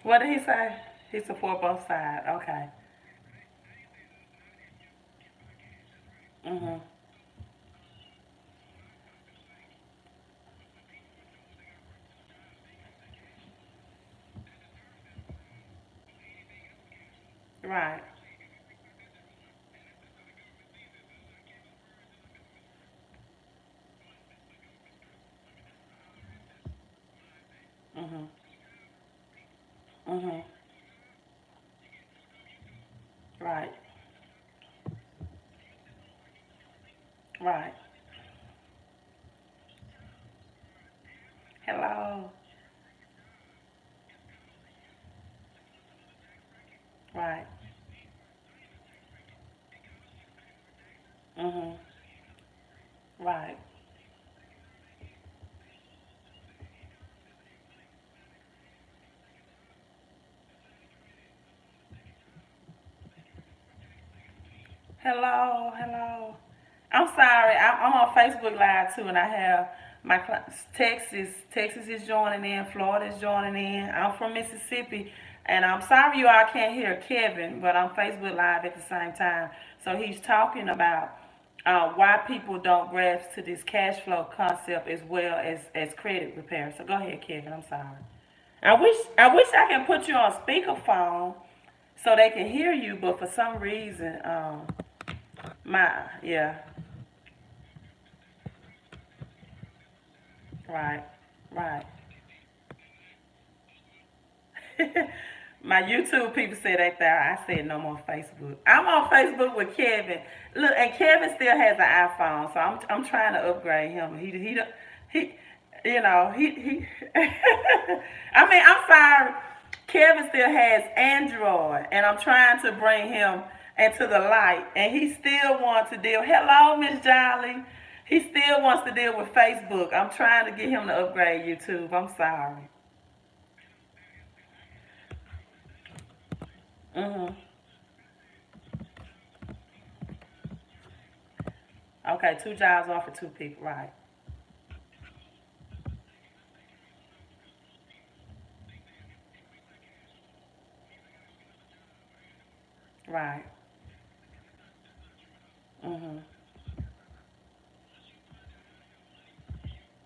What did he say? He support both sides. Okay. Mhm. Right. Mhm. Mhm. Right. Right. Hello. Right. Mhm. Right. Hello. Hello. I'm sorry. I'm on Facebook Live too, and I have my Texas is joining in. Florida is joining in. I'm from Mississippi, and I'm sorry you all can't hear Kevin, but I'm Facebook Live at the same time. So he's talking about why people don't grasp to this cash flow concept as well as credit repair. So go ahead, Kevin. I'm sorry. I wish I can put you on speakerphone so they can hear you, but for some reason, my yeah, right, right. My YouTube people said that there. I said no more Facebook. I'm on Facebook with Kevin. Look, and Kevin still has an iPhone, so I'm trying to upgrade him. He he. I mean, I'm sorry. Kevin still has Android, and I'm trying to bring him into the light, and he still wants to deal. Hello, Miss Jolly. He still wants to deal with Facebook. I'm trying to get him to upgrade YouTube. I'm sorry. Mhm. Okay, two jobs on for two people. Right. Right. Mhm.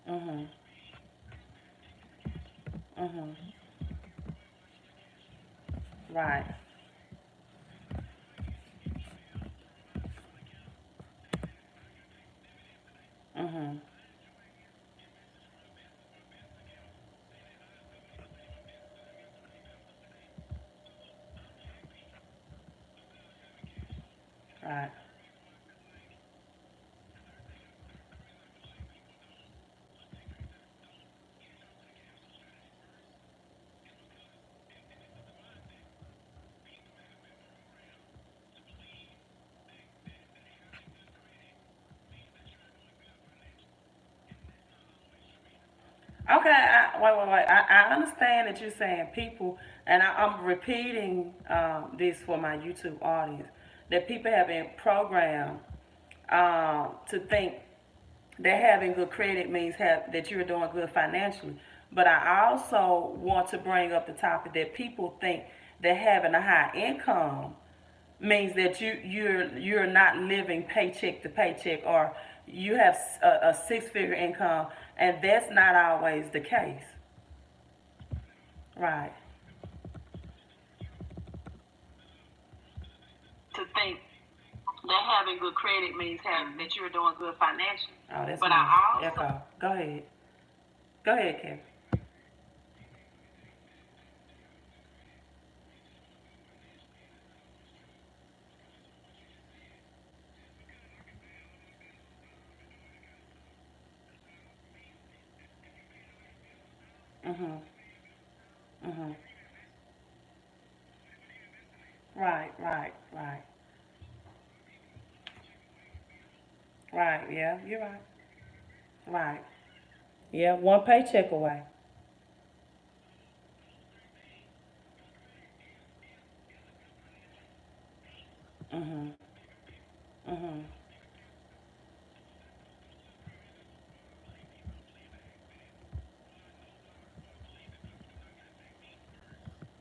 Mhm. Mhm. Right. Mhm. Right. Okay. Wait. I understand that you're saying people, and I'm repeating this for my YouTube audience that people have been programmed to think that having good credit means that you're doing good financially. But I also want to bring up the topic that people think that having a high income means that you're not living paycheck to paycheck, or you have a six-figure income, and that's not always the case. Right. To think that having good credit means that you're doing good financially. Oh, that's but I also echo. Go ahead. Go ahead, Kevin. Mhm. Mhm. Right. Right. Right. Right. Yeah, you're right. Right. Yeah, one paycheck away. Mhm. Mhm.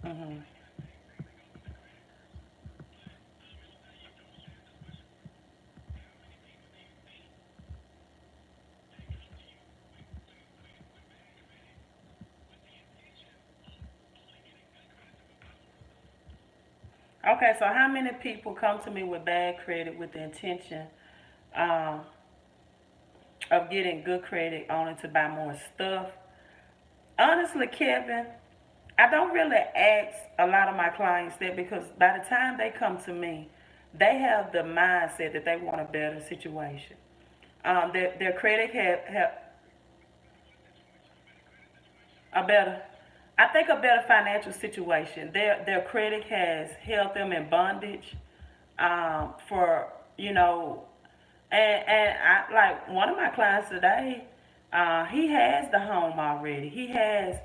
Mhm. Okay, so how many people come to me with bad credit with the intention um, of getting good credit only to buy more stuff? Honestly, Kevin, I don't really ask a lot of my clients that because by the time they come to me, they have the mindset that they want a better situation. Their credit have a better, I think a better financial situation. Their credit has held them in bondage for and I like one of my clients today. He has the home already. He has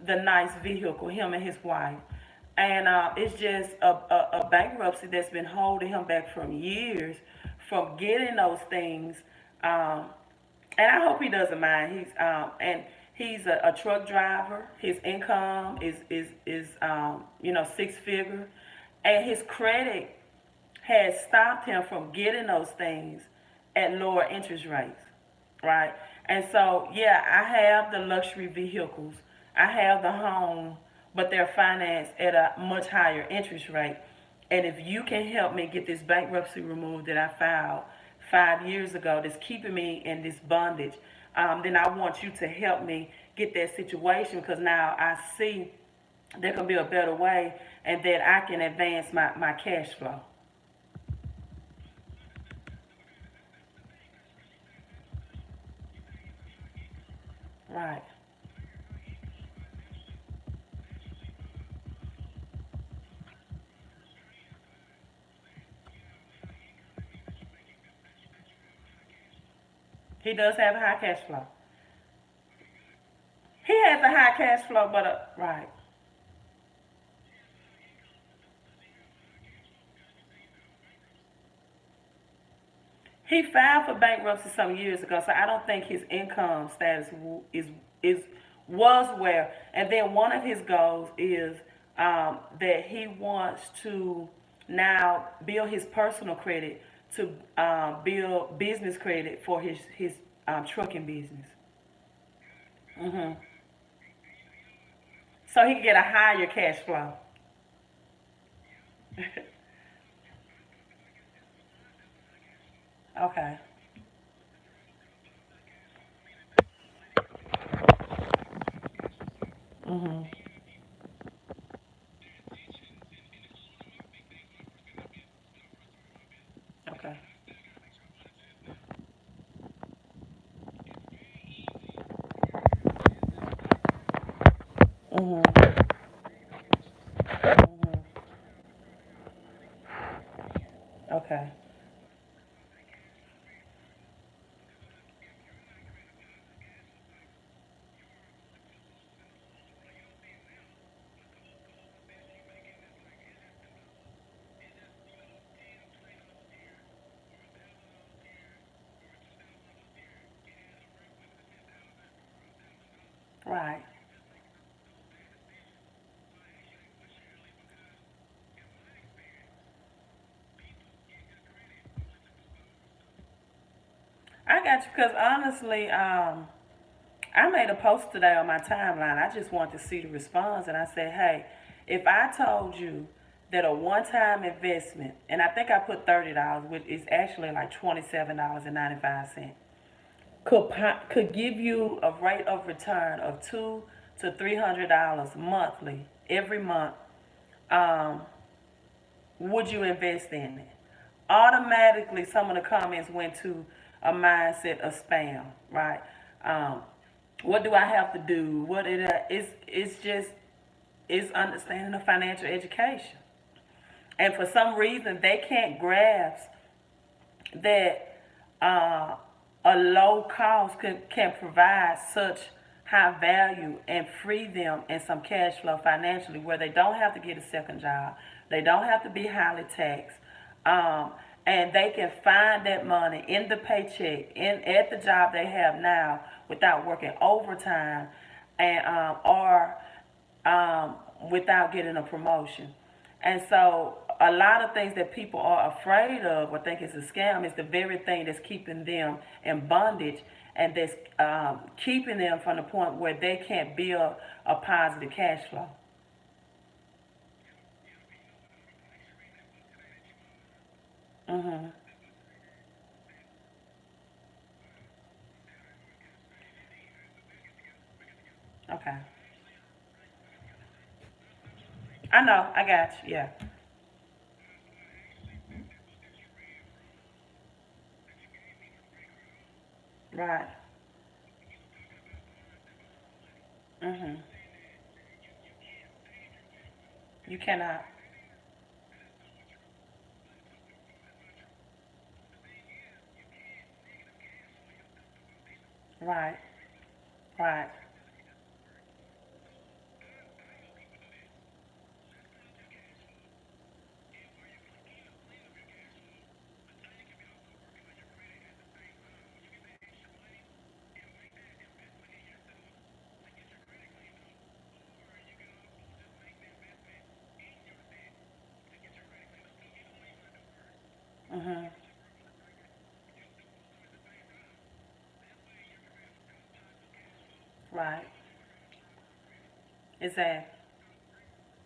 the nice vehicle. Him and his wife, and it's just a bankruptcy that's been holding him back from years from getting those things. Um, and I hope he doesn't mind. He's a truck driver. His income is 6 figure, and his credit has stopped him from getting those things at lower interest rates, right? And so, yeah, I have the luxury vehicles, I have the home, but they're financed at a much higher interest rate. And if you can help me get this bankruptcy removed that I filed 5 years ago, that's keeping me in this bondage, then I want you to help me get that situation because now I see there can be a better way and that I can advance my cash flow. Right. He does have a high cash flow. He has a high cash flow, but right. He filed for bankruptcy some years ago, so I don't think his income status is was where. And then one of his goals is that he wants to now build his personal credit to build business credit for his trucking business. Hmm. So he can get a higher cash flow. Okay. Hmm. Okay. Hmm. Hmm. Okay. Right. I got you because honestly, I made a post today on my timeline. I just wanted to see the response, and I said, "Hey, if I told you that a one-time investment, and I think I put $30, which is actually like $27.95, could give you a rate of return of $200 to $300 monthly every month, um, would you invest in it?" Automatically, some of the comments went to a mindset of spam, right? Um, what do I have to do? It's just it's understanding the financial education, and for some reason they can't grasp that a low cost can provide such high value and free them in some cash flow financially where they don't have to get a second job. They don't have to be highly taxed. Um, and they can find that money in the paycheck in at the job they have now without working overtime and or um, without getting a promotion. And so a lot of things that people are afraid of or think is a scam is the very thing that's keeping them in bondage and that's keeping them from the point where they can't build a positive cash flow. Mhm. Okay. I know. I got you. Yeah. Right. Mhm. You cannot. Right. Right. Mhm. Right. Exactly.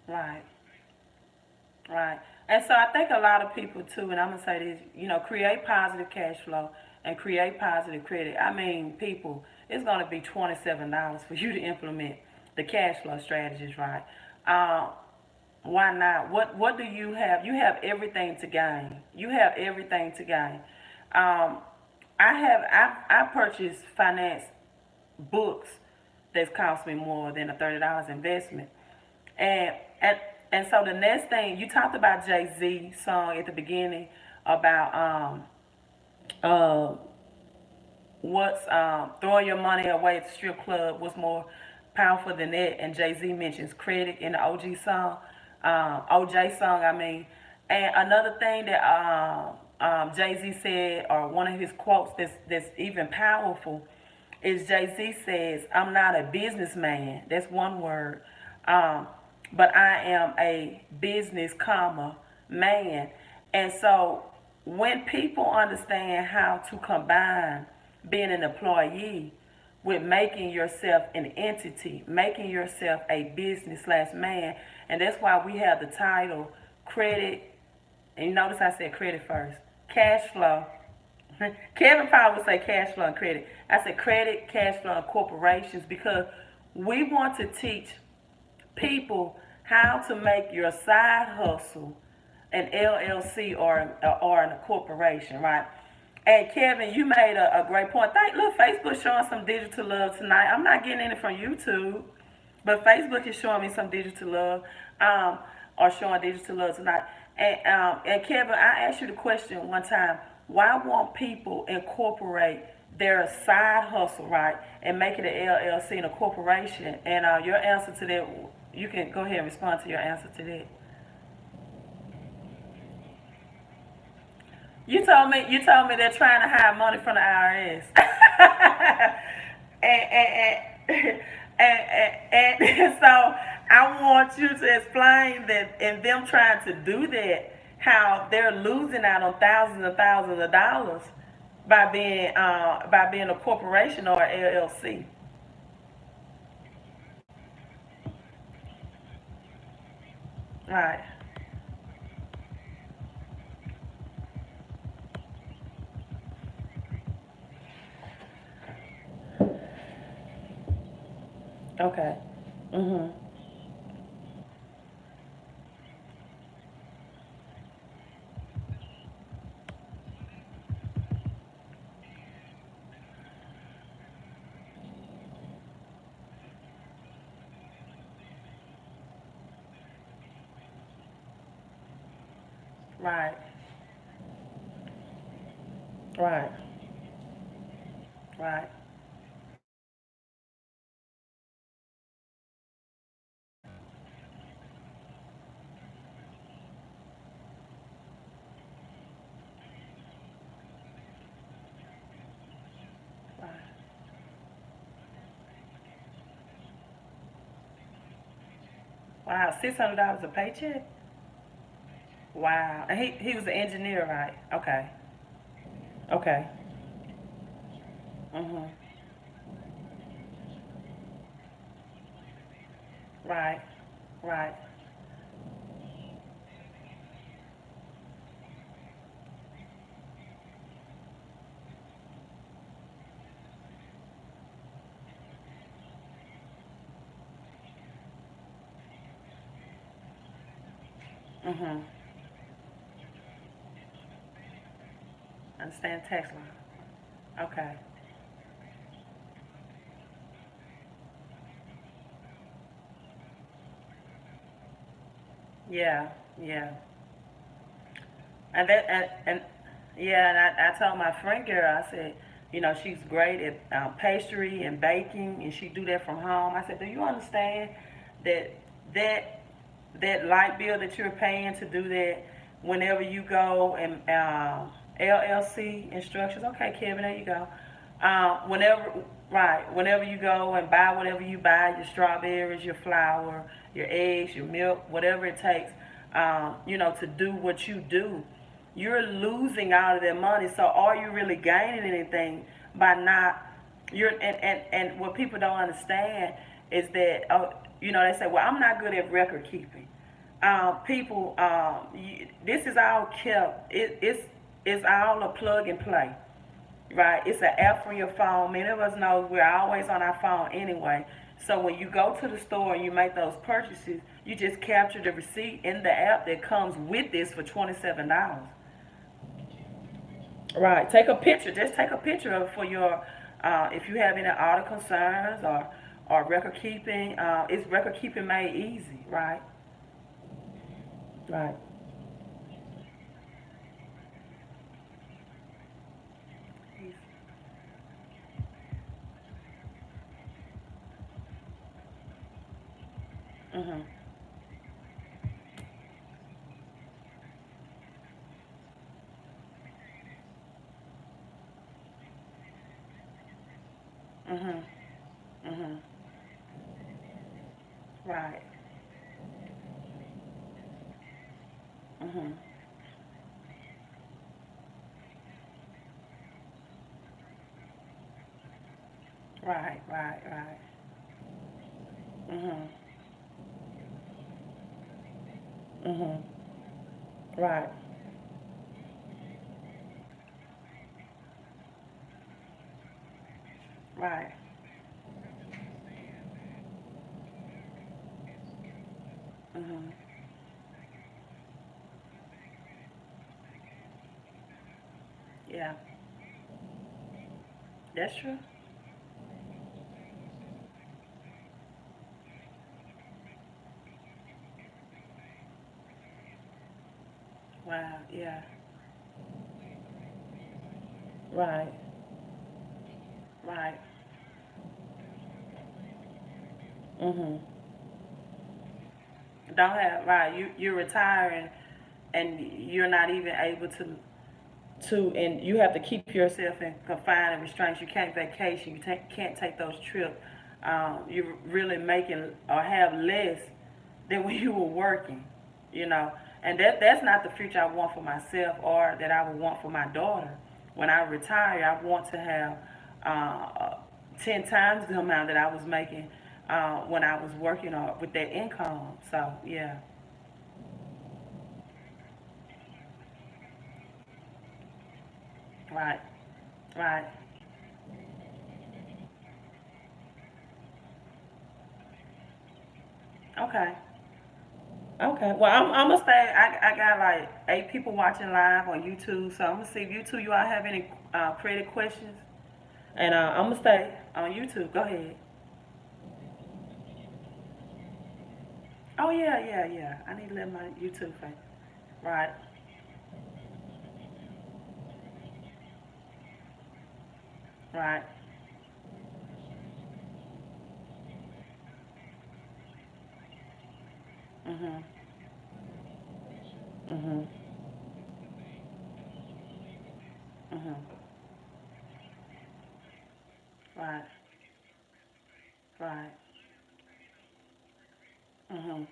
Right. Right. And so I think a lot of people too, and I'm gonna say this, create positive cash flow and create positive credit. I mean, people, it's gonna be $27 for you to implement the cash flow strategies, right? Um, why not? What do you have? You have everything to gain. You have everything to gain. Um, I purchased finance books that's cost me more than a $30 investment. And and and so the next thing you talked about Jay-Z song at the beginning about uh what's throwing your money away at the strip club was more powerful than that, and Jay-Z mentions credit in the OG song, OJ song, I mean. And another thing that Jay-Z said, or one of his quotes that's even powerful, is Jay-Z says, "I'm not a businessman." That's one word. Um, but I am a business, comma, man. And so when people understand how to combine being an employee with making yourself an entity, making yourself a business slash man, and that's why we have the title credit. And you notice I said credit first, cash flow. Kevin probably would say cash flow and credit. I said credit, cash flow, and corporations because we want to teach people how to make your side hustle an LLC or a corporation, right? And Kevin, you made a great point. Look, Facebook showing some digital love tonight. I'm not getting any from YouTube, but Facebook is showing me some digital love, or showing digital love tonight. And Kevin, I asked you the question one time: why won't people incorporate their side hustle, right, and make it an LLC and a corporation? And your answer to that, you can go ahead and respond to your answer to that. You told me they're trying to hide money from the IRS. And so I want you to explain that in them trying to do that, how they're losing out on thousands and thousands of dollars by being a corporation or a LLC. Right. Okay. Mhm. Right. Right. Right. Right. Wow, $600 a paycheck. Wow, and he was an engineer, right? Okay, okay. Mhm. Right, right. Mhm. Understand tax law. Okay. Yeah, yeah. And yeah, and I told my friend girl, I said, she's great at pastry and baking, and she do that from home. I said, do you understand that that that light bill that you're paying to do that, whenever you go and LLC instructions? Okay, Kevin, there you go. Whenever, right, whenever you go and buy whatever you buy, your strawberries, your flour, your eggs, your milk, whatever it takes, to do what you do, you're losing all of that money. So are you really gaining anything by not? And what people don't understand is that, they say, well, I'm not good at record keeping. People, this is all kept. It's all a plug and play. Right, it's an app for your phone. Many of us know we're always on our phone anyway. So when you go to the store and you make those purchases, you just capture the receipt in the app that comes with this for $27. Right, take a picture. Just take a picture of it for your, if you have any auto concerns or record keeping. It's record keeping made easy. Right, right. Mhm, mhm, mhm. Right. Mhm. Right, right, right. Mhm, mhm. Right, right. Mhm. Yeah, that's true. Wow. Yeah. Right. Right. Mhm. Don't have right. You're retiring, and you're not even able and you have to keep yourself in confined and restraints. You can't vacation. You can't take those trips. You're really making or have less than when you were working. You know, and that's not the future I want for myself or that I would want for my daughter. When I retire, I want to have 10 times the amount that I was making when I was working with that income. So yeah, right, right, okay. Okay. Well, I'm gonna stay. I got like 8 people watching live on YouTube, so I'm gonna see if you two you all have any creative questions, and I'm gonna stay on YouTube. Go ahead. Oh yeah, yeah, yeah. I need to let my YouTube face. Right. Right. Mhm. Mhm. Mhm. Right. Right. Mhm.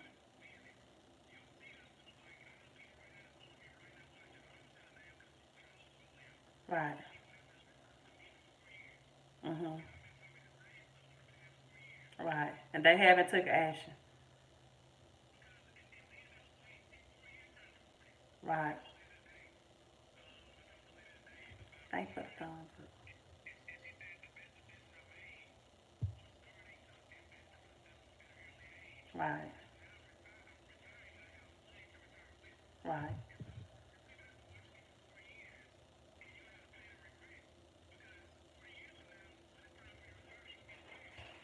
And they haven't took action. Right. Thanks for the thumbs up. Right. Right.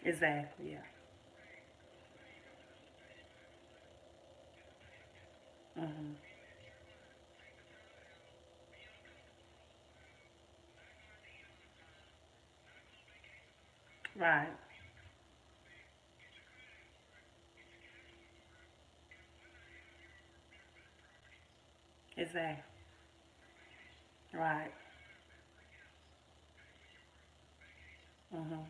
Exactly. Yeah. Mhm. Right. Exactly. Right. Mhm.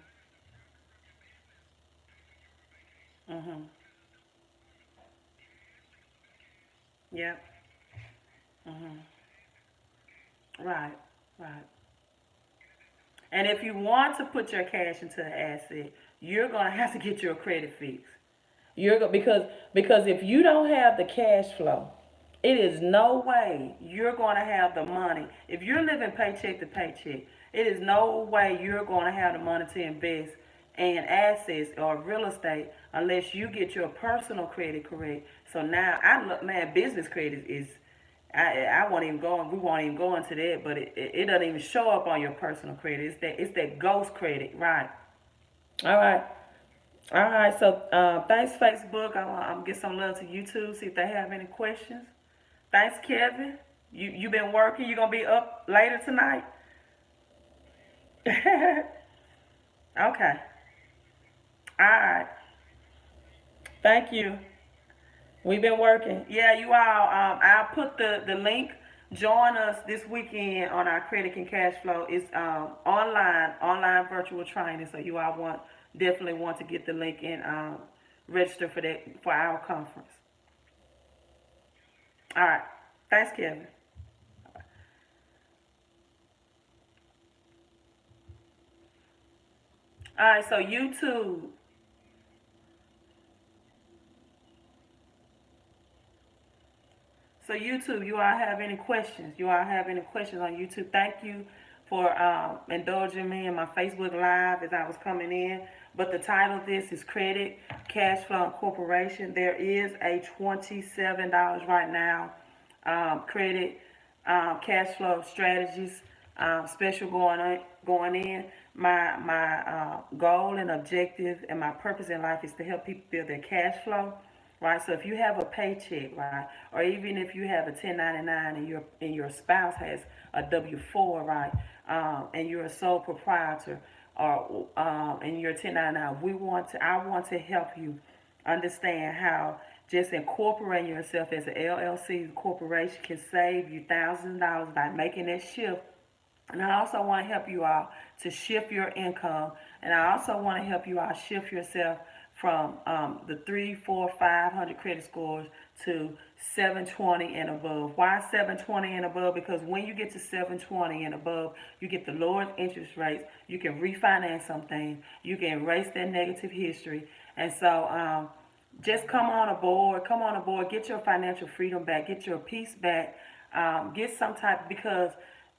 Mhm. Yep. Mhm. Right. Right. And if you want to put your cash into an asset, you're gonna have to get your credit fixed. Because if you don't have the cash flow, it is no way you're going to have the money. If you're living paycheck to paycheck, it is no way you're going to have the money to invest in assets or real estate unless you get your personal credit correct. So now I look, man, business credit is. I won't even go. We won't even go into that, but it doesn't even show up on your personal credit. It's that ghost credit, right? All right. All right, so thanks Facebook. I'm get some love to YouTube. See if they have any questions. Thanks, Kevin. You been working. You gonna be up later tonight? Okay. All right. Thank you. We've been working. Yeah, you all. I'll put the link. Join us this weekend on our credit and cash flow. It's online virtual training. So you all definitely want to get the link and register for that for our conference. All right. Thanks, Kevin. All right, so YouTube. So YouTube, you all have any questions? You all have any questions on YouTube? Thank you for indulging me in my Facebook Live as I was coming in. But the title of this is Credit, Cash Flow, and Corporation. There is a $27 right now credit cash flow strategies special going in. My goal and objective and my purpose in life is to help people build their cash flow, right? So if you have a paycheck, right, or even if you have a 1099 and your spouse has a W-4, right, and you're a sole proprietor, or and you're 1099, I want to help you understand how just incorporating yourself as an LLC corporation can save you thousands of dollars by making that shift. And I also want to help you all to shift your income. And I also want to help you all shift yourself from the 3, 4, 500 credit scores to 720 and above. Why 720 and above? Because when you get to 720 and above, you get the lower interest rates. You can refinance some things. You can erase that negative history. And so just come on aboard, get your financial freedom back, get your peace back, get some type, because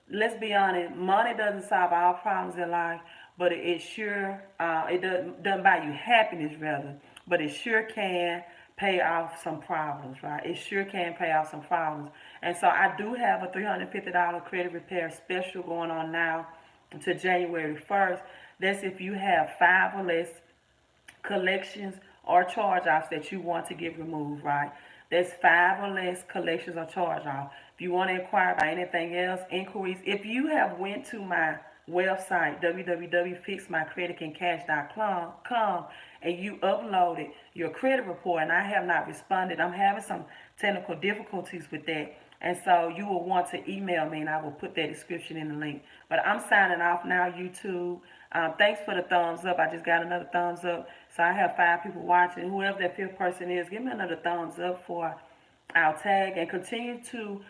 let's be honest, money doesn't solve all problems in life, but it sure it doesn't buy you happiness rather, but it sure can pay off some problems, right? It sure can pay off some problems. And so I do have a $350 credit repair special going on now until January 1st. That's if you have five or less collections or charge-offs that you want to get removed, right? That's five or less collections or charge-off. If you want to inquire about anything else, inquiries. If you have went to my website, www.fixmycreditandcash.com, and you uploaded your credit report and I have not responded, I'm having some technical difficulties with that. And so you will want to email me and I will put that description in the link. But I'm signing off now, YouTube. Thanks for the thumbs up. I just got another thumbs up. So I have 5 people watching. Whoever that fifth person is, give me another thumbs up for our tag, and continue to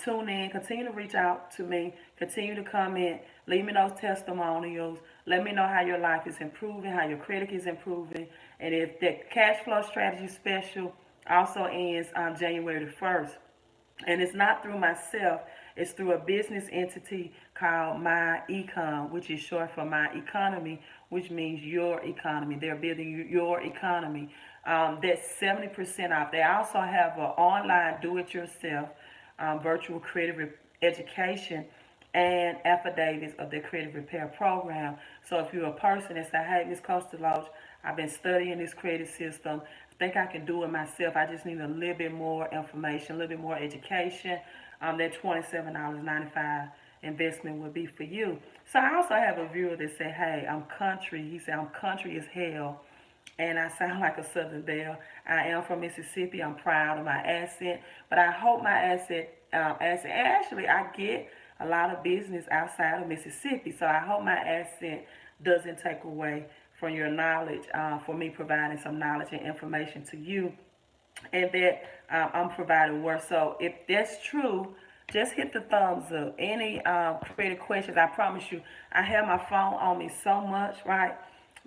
tune in, continue to reach out to me, continue to comment, leave me those testimonials, Let me know how your life is improving, how your credit is improving, and if the cash flow strategy special also ends on January the 1st. And it's not through myself, it's through a business entity called My Econ, which is short for My Economy, which means your economy. They're building your economy. That's 70% off. They also have an online do-it-yourself virtual education and affidavits of their credit repair program. So if you're a person that say, hey, Miss Coach Deloach, I've been studying this credit system. I think I can do it myself. I just need a little bit more information, a little bit more education. That $27.95 investment would be for you. So I also have a viewer that said, hey, I'm country. He said, I'm country as hell and I sound like a Southern belle. I am from Mississippi. I'm proud of my accent, but I hope my accent. Actually, I get a lot of business outside of Mississippi, so I hope my accent doesn't take away from your knowledge. For me providing some knowledge and information to you, and that I'm providing work. So if that's true, just hit the thumbs up. Any creative questions, I promise you, I have my phone on me so much, right,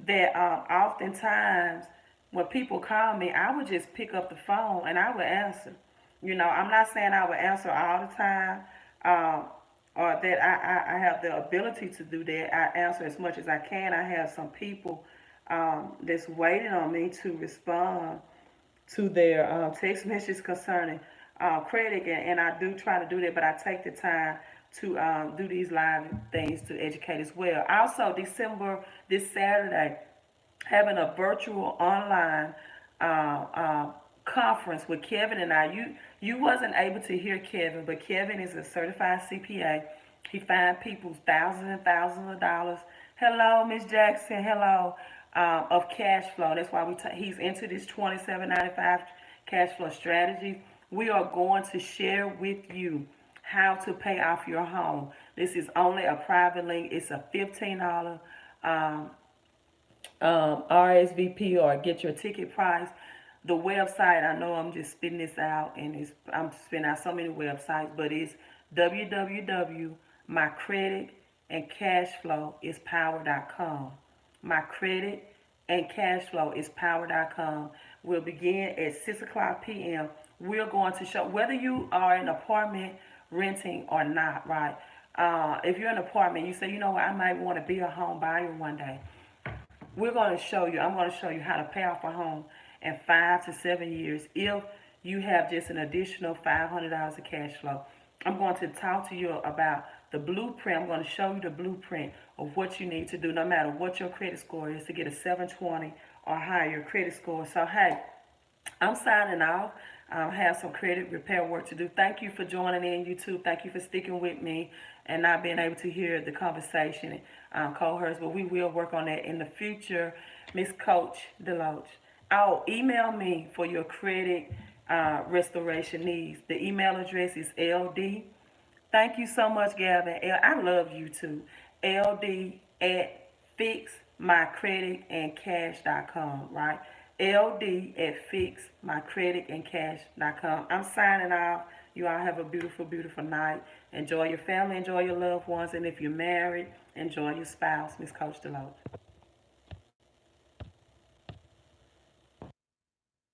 that oftentimes when people call me, I would just pick up the phone and I would answer. I'm not saying I would answer all the time, um, or that I have the ability to do that. I answer as much as I can. I have some people that's waiting on me to respond to their text messages concerning credit, and I do try to do that, but I take the time to do these live things to educate as well. Also, this Saturday, having a virtual online uh, uh, conference with Kevin and I. You wasn't able to hear Kevin, but Kevin is a certified CPA. He finds people thousands and thousands of dollars. Hello, Miss Jackson. Hello, of cash flow. That's why he's into this 27.95 cash flow strategy. We are going to share with you how to pay off your home. This is only a private link. It's a $15 um, RSVP or get your ticket price. The website, I know I'm just spitting this out, and I'm spitting out so many websites, but it's www.mycreditandcashflowispower.com. My credit and cashflowispower.com will begin at 6 o'clock p.m. We're going to show whether you are in an apartment renting or not, right? If you're in an apartment, you say, you know what, I might want to be a home buyer one day. I'm going to show you how to pay off a home in 5 to 7 years if you have just an additional $500 of cash flow. I'm going to talk to you about the blueprint. I'm going to show you the blueprint of what you need to do no matter what your credit score is to get a 720 or higher credit score. So, hey, I'm signing off. I have some credit repair work to do. Thank you for joining in, YouTube. Thank you for sticking with me and not being able to hear the conversation, co-host. But we will work on that in the future, Miss Coach Deloach. Oh, email me for your credit restoration needs. The email address is LD. Thank you so much, Gavin. I love you too. LD at fixmycreditandcash.com, right? LD at fixmycreditandcash.com. I'm signing off. You all have a beautiful, beautiful night. Enjoy your family, enjoy your loved ones, and if you're married, enjoy your spouse, Miss Coach Deloach.